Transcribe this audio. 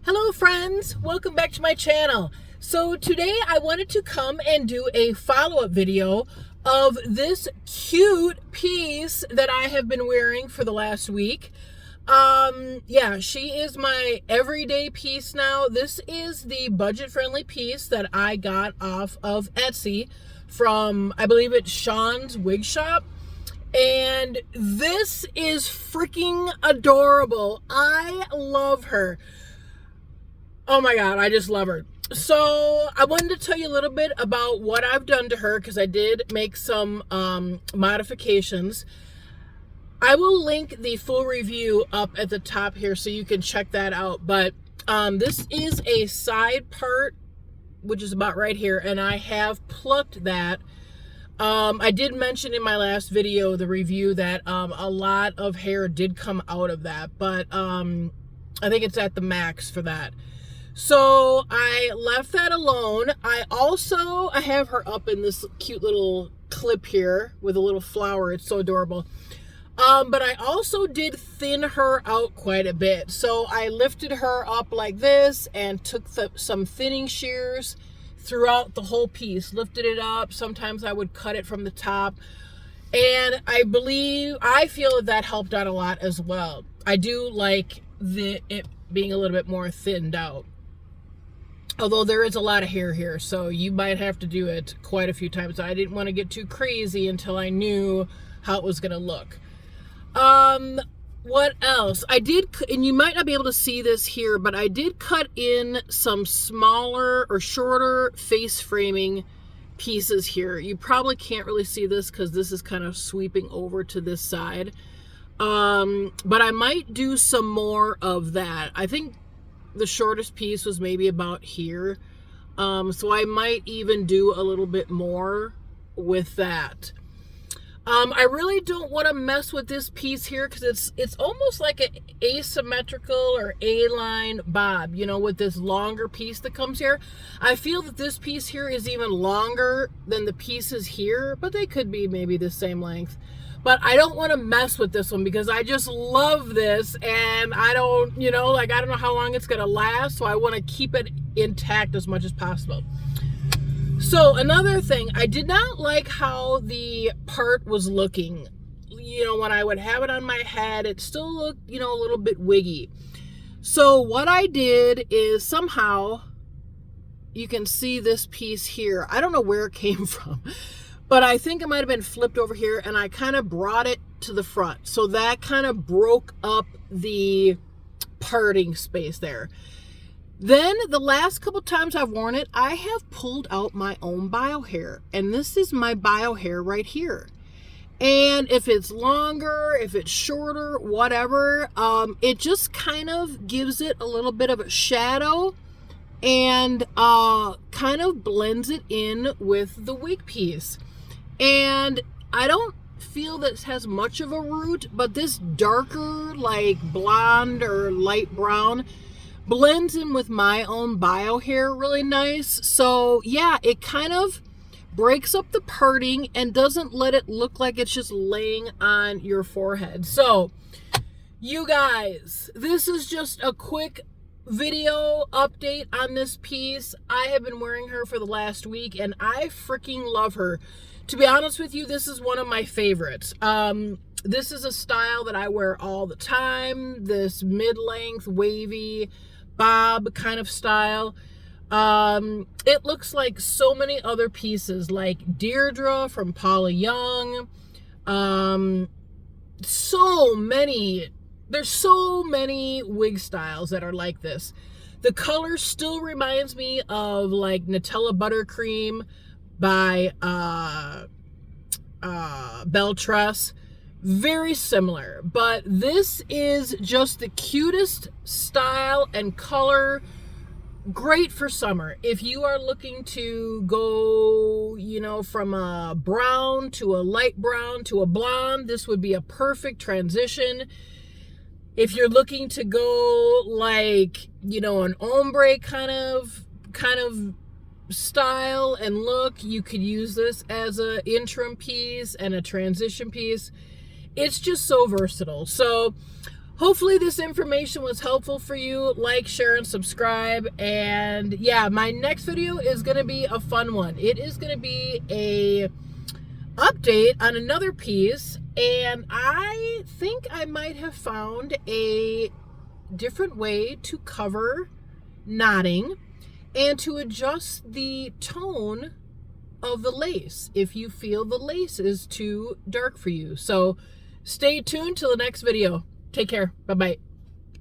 Hello friends, welcome back to my channel. So today I wanted to come and do a follow-up video of this cute piece that I have been wearing for the last week. Yeah, she is my everyday piece now. This is the budget-friendly piece that I got off of Etsy from, I believe it's Sean's Wig Shop. And this is freaking adorable. I love her. Oh my God, I just love her. So I wanted to tell you a little bit about what I've done to her because I did make some modifications. I will link the full review up at the top here so you can check that out. But this is a side part, which is about right here, and I have plucked that. I did mention in my last video, the review, that a lot of hair did come out of that, but I think it's at the max for that. So I left that alone. I have her up in this cute little clip here with a little flower. It's so adorable. But I also did thin her out quite a bit. So I lifted her up like this and took some thinning shears throughout the whole piece. Lifted it up. Sometimes I would cut it from the top. And I feel that helped out a lot as well. I do like it being a little bit more thinned out. Although there is a lot of hair here, so you might have to do it quite a few times. I didn't want to get too crazy until I knew how it was going to look. What else? I did, and you might not be able to see this here, but I did cut in some smaller or shorter face framing pieces here. You probably can't really see this because this is kind of sweeping over to this side. But I might do some more of that. I think the shortest piece was maybe about here. So I might even do a little bit more with that. I really don't want to mess with this piece here because it's almost like an asymmetrical or A-line bob, you know, with this longer piece that comes here. I feel that this piece here is even longer than the pieces here, but they could be maybe the same length. But I don't want to mess with this one because I just love this, and I don't know how long it's going to last, so I want to keep it intact as much as possible. So another thing, I did not like how the part was looking. You know, when I would have it on my head, it still looked, a little bit wiggy. So what I did is somehow, you can see this piece here. I don't know where it came from. But I think it might have been flipped over here, and I kind of brought it to the front. So that kind of broke up the parting space there. Then the last couple times I've worn it, I have pulled out my own bio hair. And this is my bio hair right here. And if it's longer, if it's shorter, whatever, it just kind of gives it a little bit of a shadow and kind of blends it in with the wig piece. And I don't feel this has much of a root, but this darker, like blonde or light brown, blends in with my own bio hair really nice. So yeah, it kind of breaks up the parting and doesn't let it look like it's just laying on your forehead. So you guys, this is just a quick video update on this piece. I have been wearing her for the last week and I freaking love her. To be honest with you, this is one of my favorites. This is a style that I wear all the time. This mid-length, wavy, bob kind of style. It looks like so many other pieces, like Deirdre from Paula Young. There's so many wig styles that are like this. The color still reminds me of like Nutella Buttercream by Beltress. Very similar, but this is just the cutest style and color. Great for summer. If you are looking to go, from a brown to a light brown to a blonde, this would be a perfect transition. If you're looking to go like, an ombre kind of style and look, you could use this as an interim piece and a transition piece. It's just so versatile. So Hopefully this information was helpful for you. Like, share, and subscribe. And yeah, my next video is going to be a fun one. It is going to be a update on another piece, and I think I might have found a different way to cover knotting and to adjust the tone of the lace if you feel the lace is too dark for you. So stay tuned till the next video. Take care. Bye-bye.